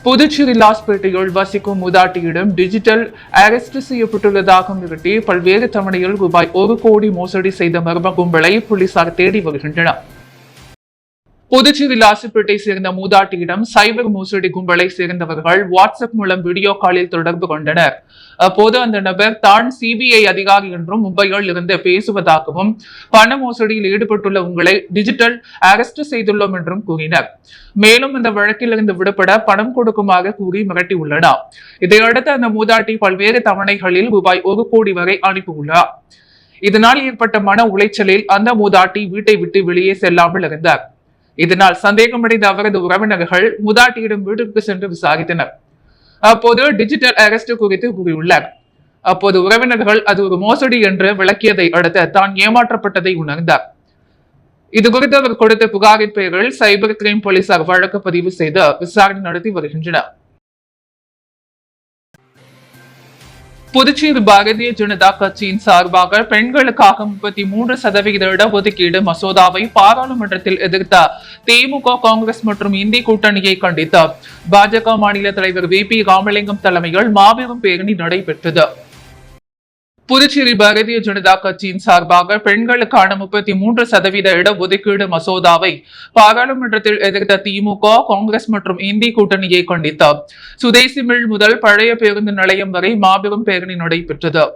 புதுச்சேரி லாஸ்பேட்டையில் வசிக்கும் மூதாட்டியிடம் digital arrest செய்யப்பட்டுள்ளதாக மிரட்டி பல்வேறு தவணையில் ரூபாய் 1 கோடி மோசடி செய்த மர்ம கும்பலை போலீசார் தேடி வருகின்றனர். புதுச்சேரி லாசிப்பேட்டை சேர்ந்த மூதாட்டியிடம் சைபர் மோசடி கும்பலை சேர்ந்தவர்கள் வாட்ஸ்அப் மூலம் வீடியோ காலில் தொடர்பு கொண்டனர். அப்போது அந்த நபர் தான் சிபிஐ அதிகாரி என்றும் மும்பையில் இருந்து பேசுவதாகவும் பண மோசடியில் ஈடுபட்டுள்ள உங்களை டிஜிட்டல் அரெஸ்ட் செய்துள்ளோம் என்றும் கூறினர். மேலும் இந்த வழக்கில் இருந்து விடுபட பணம் கொடுக்குமாறு கூறி மிரட்டியுள்ளனர். இதையடுத்து அந்த மூதாட்டி பல்வேறு தவணைகளில் ரூபாய் 1 கோடி வரை அனுப்பியுள்ளார். இதனால் ஏற்பட்ட மன உளைச்சலில் அந்த மூதாட்டி வீட்டை விட்டு வெளியே செல்லாமல் இருந்தார். இதனால் சந்தேகமடைந்த அவரது உறவினர்கள் மூதாட்டியிடம் வீட்டிற்கு சென்று விசாரித்தனர். அப்போது டிஜிட்டல் அரெஸ்ட் குறித்து கூறியுள்ளார். அப்போது உறவினர்கள் அது ஒரு மோசடி என்று விளக்கியதை அடுத்து தான் ஏமாற்றப்பட்டதை உணர்ந்தார். இது குறித்து அவர் கொடுத்த புகாரின் பெயரில் சைபர் கிரைம் போலீசார் வழக்கு பதிவு செய்து விசாரணை நடத்தி வருகின்றனர். புதுச்சேரி பாரதிய ஜனதா கட்சியின் சார்பாக பெண்களுக்காக 33% இடஒதுக்கீடு மசோதாவை பாராளுமன்றத்தில் எதிர்த்த திமுக, காங்கிரஸ் மற்றும் இந்தி கூட்டணியை கண்டித்து பாஜக மாநில தலைவர் VP ராமலிங்கம் தலைமையில் மாபெரும் பேரணி நடைபெற்றது. புதுச்சேரி பாரதிய ஜனதா கட்சியின் சார்பாக பெண்களுக்கான 33% இடஒதுக்கீடு மசோதாவை பாராளுமன்றத்தில் எதிர்த்த திமுக, காங்கிரஸ் மற்றும் இந்தி கூட்டணியை கண்டித்து சுதேசி மில் முதல் பழைய பேருந்து நிலையம் வரை மாபெரும் பேரணி நடைபெற்றது.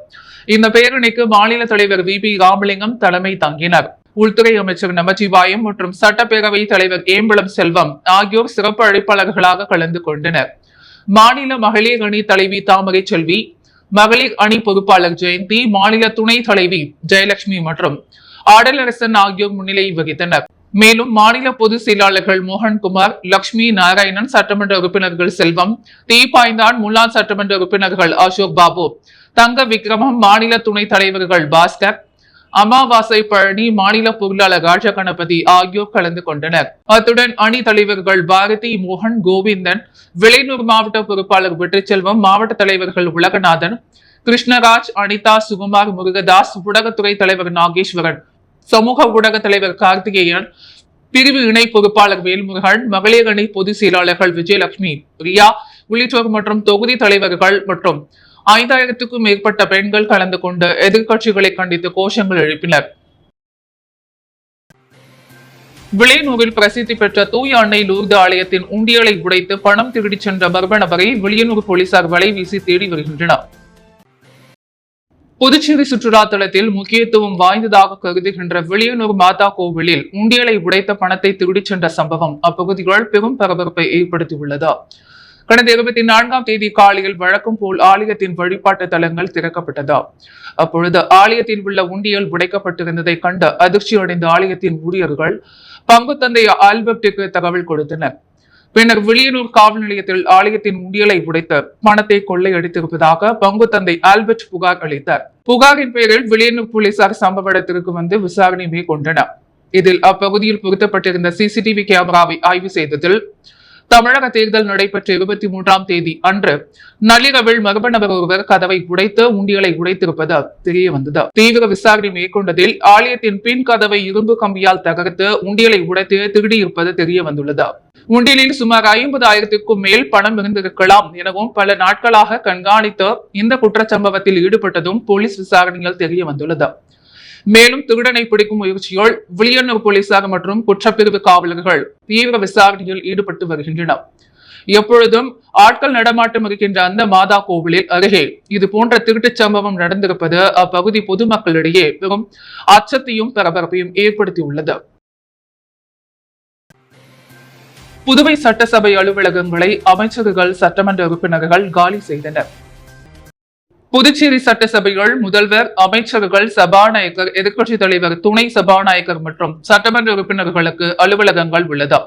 இந்த பேரணிக்கு மாநில தலைவர் VP ராமலிங்கம் தலைமை தாங்கினார். உள்துறை அமைச்சர் நமச்சிவாயம் மற்றும் சட்டப்பேரவை தலைவர் ஏம்பலம் செல்வம் ஆகியோர் சிறப்பு அழைப்பாளர்களாக கலந்து கொண்டனர். மாநில மகளிர் அணி தலைவி தாமரை செல்வி, மகளிர் அணி பொறுப்பாளர் ஜெயந்தி, மாநில துணை தலைவி ஜெயலட்சுமி மற்றும் ஆடலரசன் ஆகியோர் முன்னிலை வகித்தனர். மேலும் மாநில பொதுச் செயலாளர்கள் மோகன்குமார், லட்சுமி நாராயணன், சட்டமன்ற உறுப்பினர்கள் செல்வம், தீபாய்ந்தான், முன்னாள் சட்டமன்ற உறுப்பினர்கள் அசோக் பாபு, தங்க விக்ரமம், மாநில துணைத் தலைவர்கள் பாஸ்கர், அமாவாசை பழனி, மாநில பொருளாளர் ராஜகணபதி ஆகியோர் கலந்து கொண்டனர். அத்துடன் அணி தலைவர்கள் பாரதி, மோகன், கோவிந்தன், விளைநூர் மாவட்ட பொறுப்பாளர் வெற்றிச்செல்வம், மாவட்ட தலைவர்கள் உலகநாதன், கிருஷ்ணராஜ், அனிதா, சுகுமார், முருகதாஸ், ஊடகத்துறை தலைவர் நாகேஸ்வரன், சமூக ஊடக தலைவர் கார்த்திகேயன், பிரிவு இணை பொறுப்பாளர் வேல்முருகன், மகளிர் அணி பொதுச் செயலாளர்கள் விஜயலட்சுமி, பிரியா உள்ளிட்டோர் மற்றும் தொகுதி தலைவர்கள் மற்றும் 5000க்கும் மேற்பட்ட பெண்கள் கலந்து கொண்டு எதிர்கட்சிகளை கண்டித்து கோஷங்கள் எழுப்பினர். விளையனூரில் பிரசித்தி பெற்ற தூய அன்னை லூர்து ஆலயத்தின் உண்டியலை உடைத்து பணம் திருடிச் சென்ற மர்ம நபரை விளையனூர் போலீசார் வலை வீசி தேடி வருகின்றனர். புதுச்சேரி சுற்றுலா தளத்தில் முக்கியத்துவம் வாய்ந்ததாக கருதுகின்ற விளையனூர் மாதா கோவிலில் உண்டியலை உடைத்த பணத்தை திருடிச் சென்ற சம்பவம் அப்பகுதிகள் பெரும் பரபரப்பை ஏற்படுத்தியுள்ளது. கடந்த 24ஆம் தேதி காலையில் வழக்கம் போல் ஆலயத்தின் வழிபாட்டு தலங்கள் திறக்கப்பட்டது. அப்பொழுது ஆலயத்தில் உள்ள உண்டியல் உடைக்கப்பட்டிருந்ததை கண்டு அதிர்ச்சி அடைந்த ஆலயத்தின் ஊழியர்கள் பங்கு தந்தை ஆல்பர்ட்டிற்கு தகவல் கொடுத்தனர். பின்னர் வில்லியனூர் காவல் நிலையத்தில் ஆலயத்தின் உண்டியலை உடைத்து பணத்தை கொள்ளையடித்திருப்பதாக பங்கு தந்தை ஆல்பர்ட் புகார் அளித்தார். புகாரின் பேரில் வில்லியனூர் போலீசார் சம்பவ இடத்திற்கு வந்து விசாரணை மேற்கொண்டனர். இதில் அப்பகுதியில் பொருத்தப்பட்டிருந்த CCTV கேமராவை ஆய்வு செய்ததில் தமிழக தேர்தல் நடைபெற்ற 23ஆம் தேதி அன்று நள்ளிரவில் மர்ம நபர் ஒருவர் கதவை உடைத்து உண்டியலை உடைத்திருப்பது தெரிய வந்தது. தீவிர விசாரணை மேற்கொண்டதில் ஆலயத்தின் பின் கதவை இரும்பு கம்பியால் தகர்த்து உண்டியலை உடைத்து திருடியிருப்பது தெரிய வந்துள்ளது. உண்டியலில் சுமார் 50,000க்கும் மேல் பணம் இருந்திருக்கலாம் எனவும் பல நாட்களாக கண்காணித்து இந்த குற்றச்சம்பவத்தில் ஈடுபட்டதும் போலீஸ் விசாரணையில் தெரிய வந்துள்ளது. மேலும் திருடனை பிடிக்கும் முயற்சியில் வில்லியனூர் போலீசார் மற்றும் குற்றப்பிரிவு காவலர்கள் தீவிர விசாரணையில் ஈடுபட்டு வருகின்றனர். எப்பொழுதும் ஆட்கள் நடமாட்டம் இருக்கின்ற அந்த மாதா கோவிலில் அருகே இது போன்ற திருட்டுச் சம்பவம் நடந்திருப்பது அப்பகுதி பொதுமக்களிடையே பெரும் அச்சத்தையும் பரபரப்பையும் ஏற்படுத்தியுள்ளது. புதுவை சட்டசபை அலுவலகங்களை அமைச்சர்கள், சட்டமன்ற உறுப்பினர்கள் காலி செய்தனர். புதுச்சேரி சட்டசபையில் முதல்வர், அமைச்சர்கள், சபாநாயகர், எதிர்க்கட்சித் தலைவர், துணை சபாநாயகர் மற்றும் சட்டமன்ற உறுப்பினர்களுக்கு அலுவலகங்கள் உள்ளது.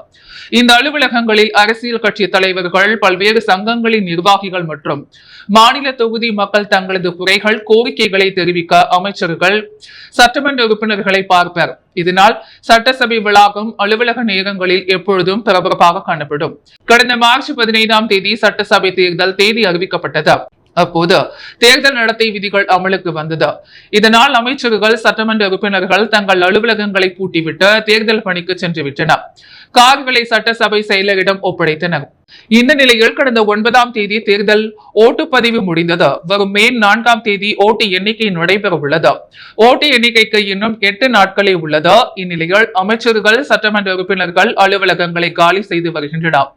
இந்த அலுவலகங்களில் அரசியல் கட்சி தலைவர்கள், பல்வேறு சங்கங்களின் நிர்வாகிகள் மற்றும் மாநில தொகுதி மக்கள் தங்களது குறைகள், கோரிக்கைகளை தெரிவிக்க அமைச்சர்கள், சட்டமன்ற உறுப்பினர்களை பார்ப்பர். இதனால் சட்டசபை வளாகம் அலுவலக நேரங்களில் எப்பொழுதும் பரபரப்பாக காணப்படும். கடந்த மார்ச் 15ஆம் தேதி சட்டசபை தேர்தல் தேதி அறிவிக்கப்பட்டது. அப்போது தேர்தல் நடத்தை விதிகள் அமலுக்கு வந்தது. இதனால் அமைச்சர்கள், சட்டமன்ற உறுப்பினர்கள் தங்கள் அலுவலகங்களை பூட்டிவிட்டு தேர்தல் பணிக்கு சென்று விட்டனர். கார்களை சட்டசபை செயலரிடம் ஒப்படைத்தனர். இந்த நிலையில் கடந்த 9ஆம் தேதி தேர்தல் ஓட்டுப்பதிவு முடிந்தது. வரும் மே 4ஆம் தேதி ஓட்டு எண்ணிக்கை நடைபெற உள்ளது. ஓட்டு எண்ணிக்கைக்கு இன்னும் 8 நாட்களே உள்ளது. இந்நிலையில் அமைச்சர்கள், சட்டமன்ற உறுப்பினர்கள் அலுவலகங்களை காலி செய்து வருகின்றனர்.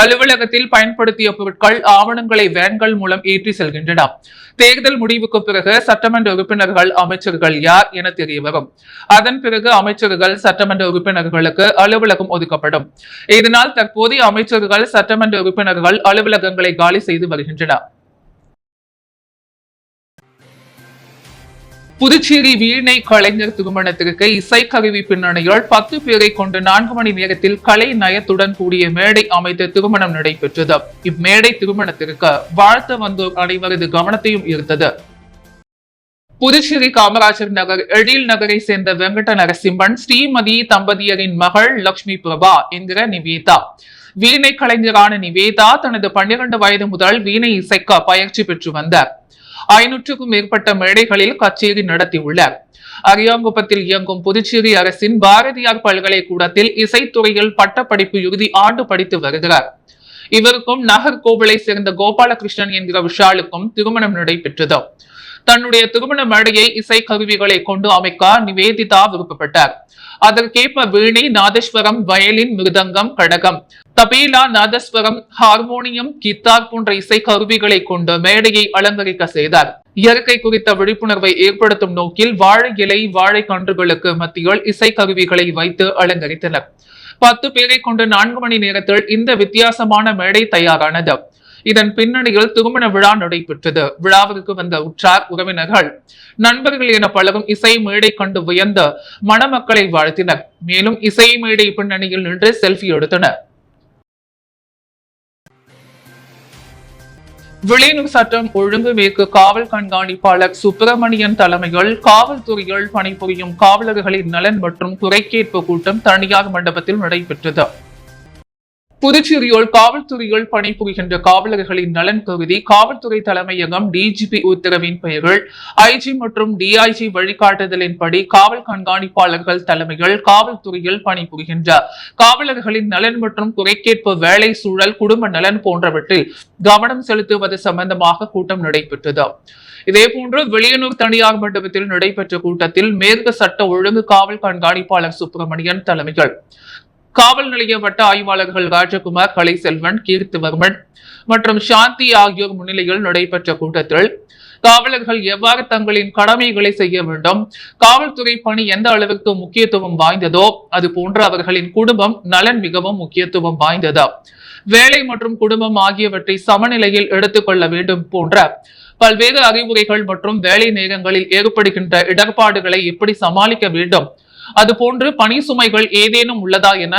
அலுவலகத்தில் பயன்படுத்திய பொருட்கள், ஆவணங்களை வேன்கள் மூலம் ஏற்றி செல்கின்றன. தேர்தல் முடிவுக்கு பிறகு சட்டமன்ற உறுப்பினர்கள், அமைச்சர்கள் யார் என தெரிய வரும். அதன் பிறகு அமைச்சர்கள், சட்டமன்ற உறுப்பினர்களுக்கு அலுவலகம் ஒதுக்கப்படும். இதனால் தற்போதைய அமைச்சர்கள், சட்டமன்ற உறுப்பினர்கள் அலுவலகங்களை காலி செய்து வருகின்றனர். புதுச்சேரி வீணை கலைஞர் திருமணத்திற்கு இசைக்கருவி பின்னணியில் 10 பேரை கொண்டு 4 மணி நேரத்தில் கலை நயத்துடன் கூடிய மேடை அமைத்து திருமணம் நடைபெற்றது. இம்மேடை திருமணத்திற்கு வாழ்த்து வந்தோர் அனைவரது கவனத்தையும் ஈர்த்தது. புதுச்சேரி காமராஜர் நகர் எழில் நகரை சேர்ந்த வெங்கட நரசிம்மன், ஸ்ரீமதி தம்பதியரின் மகள் லட்சுமி பிரபா என்கிற நிவேதா. வீணை கலைஞரான நிவேதா தனது 12 வயது முதல் வீணை இசைக்க பயிற்சி பெற்று வந்தார். 500க்கும் மேற்பட்ட மேடைகளில் கச்சேரி நடத்தியுள்ளார். அரியாங்குப்பத்தில் இயங்கும் புதுச்சேரி அரசின் பாரதியார் பல்கலைக்கூடத்தில் இசைத்துறையில் பட்டப்படிப்பு இறுதி ஆண்டு படித்து வருகிறார். இவருக்கும் நாகர்கோவிலை சேர்ந்த கோபாலகிருஷ்ணன் என்கிற விஷாலுக்கும் திருமணம் நடைபெற்றது. தன்னுடைய திருமண மேடையை இசை கருவிகளை கொண்டு அமைக்க நிவேதிதா விருப்பப்பட்டார். அதற்கேற்ப வீணை, நாதஸ்வரம், வயலின், மிருதங்கம், கடகம், தபேலா, நாதஸ்வரம், ஹார்மோனியம், கித்தார் போன்ற இசை கருவிகளை கொண்டு மேடையை அலங்கரிக்க செய்தார். இயற்கை குறித்த விழிப்புணர்வை ஏற்படுத்தும் நோக்கில் வாழை இலை, வாழை கன்றுகளுக்கு மத்தியில் இசை கருவிகளை வைத்து அலங்கரித்தனர். 10 பேரை கொண்டு 4 மணி நேரத்தில் இந்த வித்தியாசமான மேடை தயாரானது. இதன் பின்னணியில் திருமண விழா நடைபெற்றது. விழாவிற்கு வந்த உற்றார், உறவினர்கள், நண்பர்கள் என பலரும் இசை மேடை கண்டு வியந்து மணமக்களை வாழ்த்தினர். மேலும் இசை மேடை பின்னணியில் நின்று செல்ஃபி எடுத்தனர். விளையாட்டு சட்டம் ஒழுங்கு மேற்கு காவல் கண்காணிப்பாளர் சுப்பிரமணியன் தலைமையில் காவல்துறையில் பணிபுரியும் காவலர்களின் நலன் மற்றும் குறைகேட்பு கூட்டம் தனியார் மண்டபத்தில் நடைபெற்றது. புதுச்சேரியில் காவல்துறையில் பணிபுரிகின்ற காவலர்களின் நலன் கருதி காவல்துறை தலைமையகம் டிஜிபி உத்தரவின் பெயரில் ஐஜி மற்றும் டிஐஜி வழிகாட்டுதலின்படி காவல் கண்காணிப்பாளர்கள் தலைமையில் காவல்துறையில் பணிபுரிகின்ற காவலர்களின் நலன் மற்றும் குறைகேட்பு, வேலை சூழல், குடும்ப நலன் போன்றவற்றில் கவனம் செலுத்துவது சம்பந்தமாக கூட்டம் நடைபெற்றது. இதேபோன்று வெளியனூர் தனியார் மண்டபத்தில் நடைபெற்ற கூட்டத்தில் மேற்கு சட்ட ஒழுங்கு காவல் கண்காணிப்பாளர் சுப்பிரமணியன் தலைமையில் காவல் நிலைய வட்ட ஆய்வாளர்கள் ராஜகுமார், கலைசெல்வன், கீர்த்திவர்மன் மற்றும் சாந்தி ஆகியோர் முன்னிலையில் நடைபெற்ற கூட்டத்தில் காவலர்கள் எவ்வாறு தங்களின் கடமைகளை செய்ய வேண்டும், காவல்துறை பணி எந்த அளவிற்கு முக்கியத்துவம் வாய்ந்ததோ அதுபோன்று அவர்களின் குடும்பம் நலன் மிகவும் முக்கியத்துவம் வாய்ந்தது, வேலை மற்றும் குடும்பம் ஆகியவற்றை சமநிலையில் எடுத்துக்கொள்ள வேண்டும் போன்ற பல்வேறு அறிவுரைகள் மற்றும் வேலை நேரங்களில் ஏற்படுகின்ற இடர்பாடுகளை எப்படி சமாளிக்க வேண்டும், அதுபோன்று பணி சுமைகள் ஏதேனும் உள்ளதா என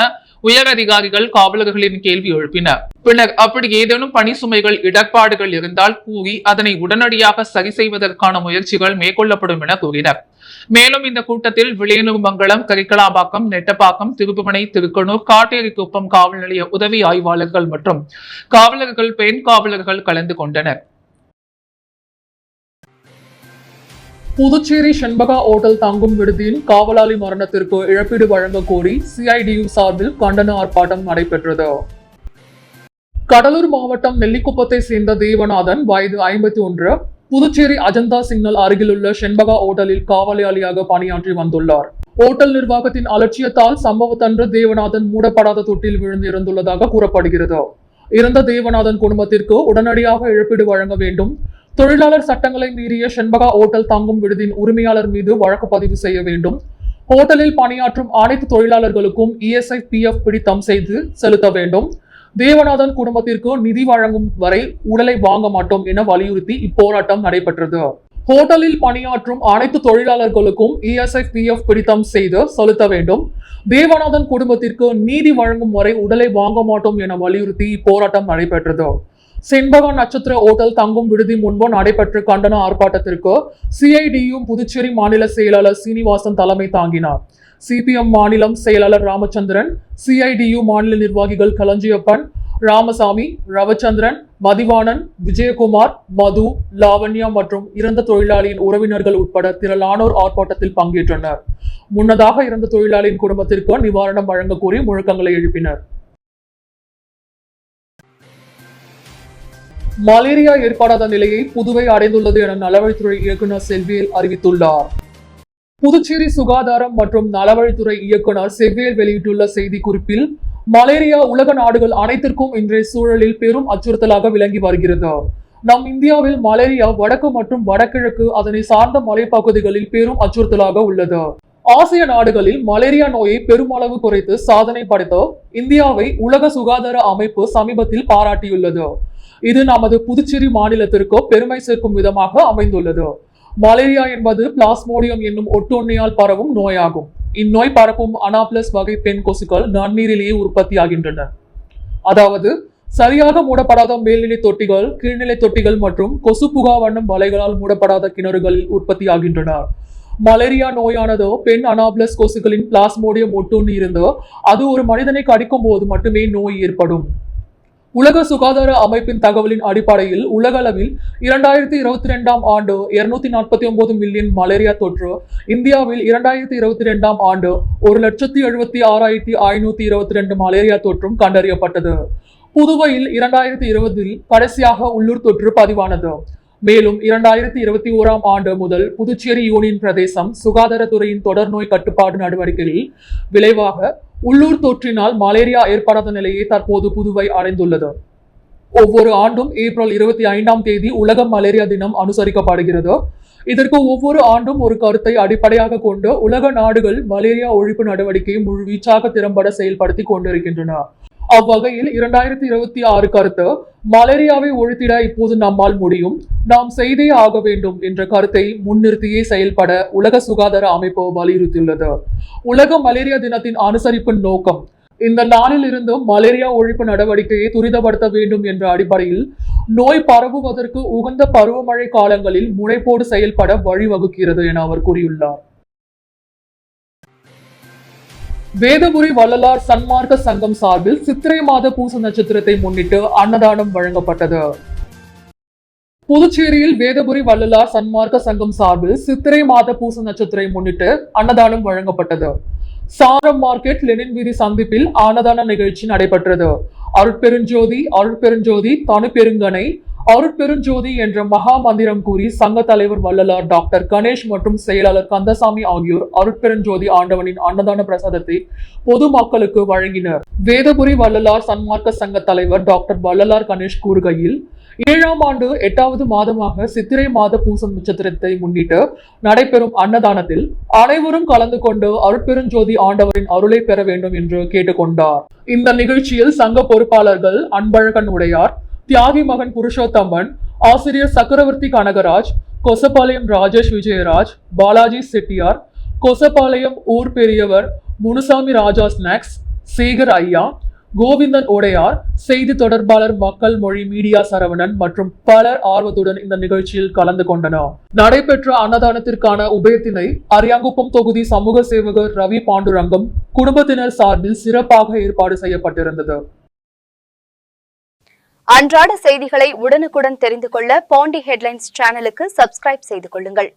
உயர் அதிகாரிகள் காவலர்களின் கேள்வி எழுப்பினர். பின்னர் அப்படி ஏதேனும் பணி சுமைகள், இடர்பாடுகள் இருந்தால் கூறி அதனை உடனடியாக சரி செய்வதற்கான முயற்சிகள் மேற்கொள்ளப்படும் என கூறினர். மேலும் இந்த கூட்டத்தில் விளையனூர் மங்கலம், கரிக்கலாம்பாக்கம், நெட்டப்பாக்கம், திருப்புவனை, திருக்கனூர், காட்டேரிக்குப்பம் காவல் நிலைய உதவி ஆய்வாளர்கள் மற்றும் காவலர்கள், பெண் காவலர்கள் கலந்து கொண்டனர். புதுச்சேரி செண்பகா ஓட்டல் தங்கும் விடுதியின் காவலாளி மரணத்திற்கு இழப்பீடு வழங்க கோரி சிஐடியு சார்பில் கண்டன ஆர்ப்பாட்டம் நடைபெற்றது. கடலூர் மாவட்டம் நெல்லிக்குப்பத்தை சேர்ந்த தேவநாதன், வயது 51, புதுச்சேரி அஜந்தா சிக்னல் அருகிலுள்ள செண்பகா ஓட்டலில் காவலாளியாக பணியாற்றி வந்துள்ளார். ஓட்டல் நிர்வாகத்தின் அலட்சியத்தால் சம்பவத்தன்று தேவநாதன் மூடப்படாத தொட்டில் விழுந்து இறந்துள்ளதாக கூறப்படுகிறது. இறந்த தேவநாதன் குடும்பத்திற்கு உடனடியாக இழப்பீடு வழங்க வேண்டும். தொழிலாளர் சட்டங்களை மீறிய செண்பகா ஓட்டல் தங்கும் விடுதியின் உரிமையாளர் மீது வழக்கு பதிவு செய்ய வேண்டும். ஹோட்டலில் பணியாற்றும் அனைத்து தொழிலாளர்களுக்கும் இஎஸ்ஐ, பிஎஃப் பிடித்தம் செய்து செலுத்த வேண்டும். தேவநாதன் குடும்பத்திற்கு நிதி வழங்கும் வரை உடலை வாங்க மாட்டோம் என வலியுறுத்தி இப்போராட்டம் நடைபெற்றது. ஹோட்டலில் பணியாற்றும் அனைத்து தொழிலாளர்களுக்கும் இஎஸ்ஐ, பிஎஃப் பிடித்தம் செய்து செலுத்த வேண்டும். தேவநாதன் குடும்பத்திற்கு நீதி வழங்கும் வரை உடலை வாங்க மாட்டோம் என வலியுறுத்தி இப்போராட்டம் நடைபெற்றது. செண்பகா நட்சத்திர ஓட்டல் தங்கும் விடுதி முன்பு நடைபெற்ற கண்டன ஆர்ப்பாட்டத்திற்கு சிஐடியு புதுச்சேரி மாநில செயலாளர் சீனிவாசன் தலைமை தாங்கினார். சிபிஎம் மாநிலம் செயலாளர் ராமச்சந்திரன், சிஐடியு மாநில நிர்வாகிகள் களஞ்சியப்பன், ராமசாமி, ரவிச்சந்திரன், மதிவாணன், விஜயகுமார், மது, லாவண்யா மற்றும் இறந்த தொழிலாளியின் உறவினர்கள் உட்பட திரளானோர் ஆர்ப்பாட்டத்தில் பங்கேற்றனர். முன்னதாக இறந்த தொழிலாளியின் குடும்பத்திற்கு நிவாரணம் வழங்க கோரி முழக்கங்களை எழுப்பினர். மலேரியா ஏற்படாத நிலையை புதுவை அடைந்துள்ளது என நலவழித்துறை இயக்குநர் செவ்வேல் அறிவித்துள்ளார். புதுச்சேரி சுகாதாரம் மற்றும் நலவழித்துறை இயக்குநர் செவ்வேல் வெளியிட்டுள்ள செய்தி குறிப்பில், மலேரியா உலக நாடுகள் அனைத்திற்கும் இன்றைய சூழலில் பெரும் அச்சுறுத்தலாக விளங்கி வருகிறது. நம் இந்தியாவில் மலேரியா வடக்கு மற்றும் வடகிழக்கு அதனை சார்ந்த மலைப்பகுதிகளில் பெரும் அச்சுறுத்தலாக உள்ளது. ஆசிய நாடுகளில் மலேரியா நோயை பெருமளவு குறைத்து சாதனை படைத்த இந்தியாவை உலக சுகாதார அமைப்பு சமீபத்தில் பாராட்டியுள்ளது. இது நமது புதுச்சேரி மாநிலத்திற்கு பெருமை சேர்க்கும் விதமாக அமைந்துள்ளது. மலேரியா என்பது பிளாஸ்மோடியம் என்னும் ஒட்டுண்ணியால் பரவும் நோயாகும். இந்நோய் பரப்பும் அனாபிளஸ் வகை பெண் கொசுக்கள் நன்னீரிலேயே உற்பத்தியாகின்றன. அதாவது சரியாக மூடப்படாத மேல்நிலை தொட்டிகள், கீழ்நிலை தொட்டிகள் மற்றும் கொசு புகா வண்ணம் வலைகளால் மூடப்படாத கிணறுகளில் உற்பத்தியாகின்றன. மலேரியா நோயானது பெண் அனாபிளஸ் கொசுக்களின் பிளாஸ்மோடியம் ஒட்டுண்ணி இருந்து அது ஒரு மனிதனை கடிக்கும் போது மட்டுமே நோய் ஏற்படும். உலக சுகாதார அமைப்பின் தகவலின் அடிப்படையில் உலகளவில் 2022 ஆண்டு 249 மில்லியன் மலேரியா தொற்று, இந்தியாவில் 2022 ஆண்டு 1,76,522 மலேரியா தொற்றும் கண்டறியப்பட்டது. புதுவையில் 2020 கடைசியாக உள்ளூர் தொற்று பதிவானது. மேலும் 2021 ஆண்டு முதல் புதுச்சேரி யூனியன் பிரதேசம் சுகாதாரத்துறையின் தொடர் நோய் கட்டுப்பாடு நடவடிக்கைகளில் விளைவாக உள்ளூர் தொற்றினால் மலேரியா ஏற்படாத நிலையை தற்போது புதுவை அடைந்துள்ளது. ஒவ்வொரு ஆண்டும் ஏப்ரல் 25 உலக மலேரியா தினம் அனுசரிக்கப்படுகிறது. இதற்கு ஒவ்வொரு ஆண்டும் ஒரு கருத்தை அடிப்படையாக கொண்டு உலக நாடுகள் மலேரியா ஒழிப்பு நடவடிக்கையை முழுவீச்சாக திறம்பட செயல்படுத்தி கொண்டிருக்கின்றன. அவ்வகையில் 2026 கருத்து, மலேரியாவை ஒழித்திட இப்போது நம்மால் முடியும், நாம் செய்தே ஆக வேண்டும் என்ற கருத்தை முன்னிறுத்தியே செயல்பட உலக சுகாதார அமைப்பு வலியுறுத்தியுள்ளது. உலக மலேரியா தினத்தின் அனுசரிப்பின் நோக்கம், இந்த நாளில் இருந்து மலேரியா ஒழிப்பு நடவடிக்கையை துரிதப்படுத்த வேண்டும் என்ற அடிப்படையில் நோய் பரவுவதற்கு உகந்த பருவமழை காலங்களில் முனைப்போடு செயல்பட வழிவகுக்கிறது என அவர் கூறியுள்ளார். வேதபுரி வள்ளலார் சன்மார்க்க சங்கம் சார்பில் சித்திரை மாத பூச நட்சத்திரத்தை முன்னிட்டு அன்னதானம் வழங்கப்பட்டது. புதுச்சேரியில் வேதபுரி வள்ளலார் சன்மார்க்க சங்கம் சார்பில் சித்திரை மாத பூச நட்சத்திரத்தை முன்னிட்டு அன்னதானம் வழங்கப்பட்டது. சாரம் மார்க்கெட் லெனின் வீதி சந்திப்பில் அன்னதான நிகழ்ச்சி நடைபெற்றது. அருட்பெருஞ்சோதி அருட்பெருஞ்சோதி தனு பெருங்கனை அருட்பெருஞ்சோதி என்ற மகா மந்திரம் கூறி சங்க தலைவர் வள்ளலார் டாக்டர் கணேஷ் மற்றும் செயலாளர் கந்தசாமி ஆகியோர் அருட்பெருஞ்சோதி ஆண்டவனின் அன்னதான பிரசாதத்தை பொதுமக்களுக்கு வழங்கினர். வேதபுரி வள்ளலார் சன்மார்க்க சங்க தலைவர் டாக்டர் வள்ளலார் கணேஷ் கூறுகையில், 7ஆம் ஆண்டு 8வது மாதமாக சித்திரை மாத பூசம் நட்சத்திரத்தை முன்னிட்டு நடைபெறும் அன்னதானத்தில் அனைவரும் கலந்து கொண்டு அருட்பெருஞ்சோதி ஆண்டவரின் அருளை பெற வேண்டும் என்று கேட்டுக்கொண்டார். இந்த நிகழ்ச்சியில் சங்க பொறுப்பாளர்கள் அன்பழகன் உடையார், தியாகி மகன் புருஷோத்தம்மன், ஆசிரியர் சக்கரவர்த்தி கனகராஜ், கொசப்பாளையம் ராஜேஷ் விஜயராஜ், பாலாஜி செட்டியார், கொசப்பாளையம் ஊர் பெரியவர் முனுசாமி ராஜா ஸ்நாக்ஸ், சேகர் ஐயா, கோவிந்தன் உடையார், செய்தி தொடர்பாளர் மக்கள் மொழி மீடியா சரவணன் மற்றும் பலர் ஆர்வத்துடன் இந்த நிகழ்ச்சியில் கலந்து கொண்டனர். நடைபெற்ற அன்னதானத்திற்கான உபயத்தினை அரியாங்குப்பம் தொகுதி சமூக சேவகர் ரவி பாண்டுரங்கம் குடும்பத்தினர் சார்பில் சிறப்பாக ஏற்பாடு செய்யப்பட்டிருந்தது. அன்றாட செய்திகளை உடனுக்குடன் தெரிந்து கொள்ள பாண்டி ஹெட்லைன்ஸ் சேனலுக்கு சப்ஸ்கிரைப் செய்து கொள்ளுங்கள்.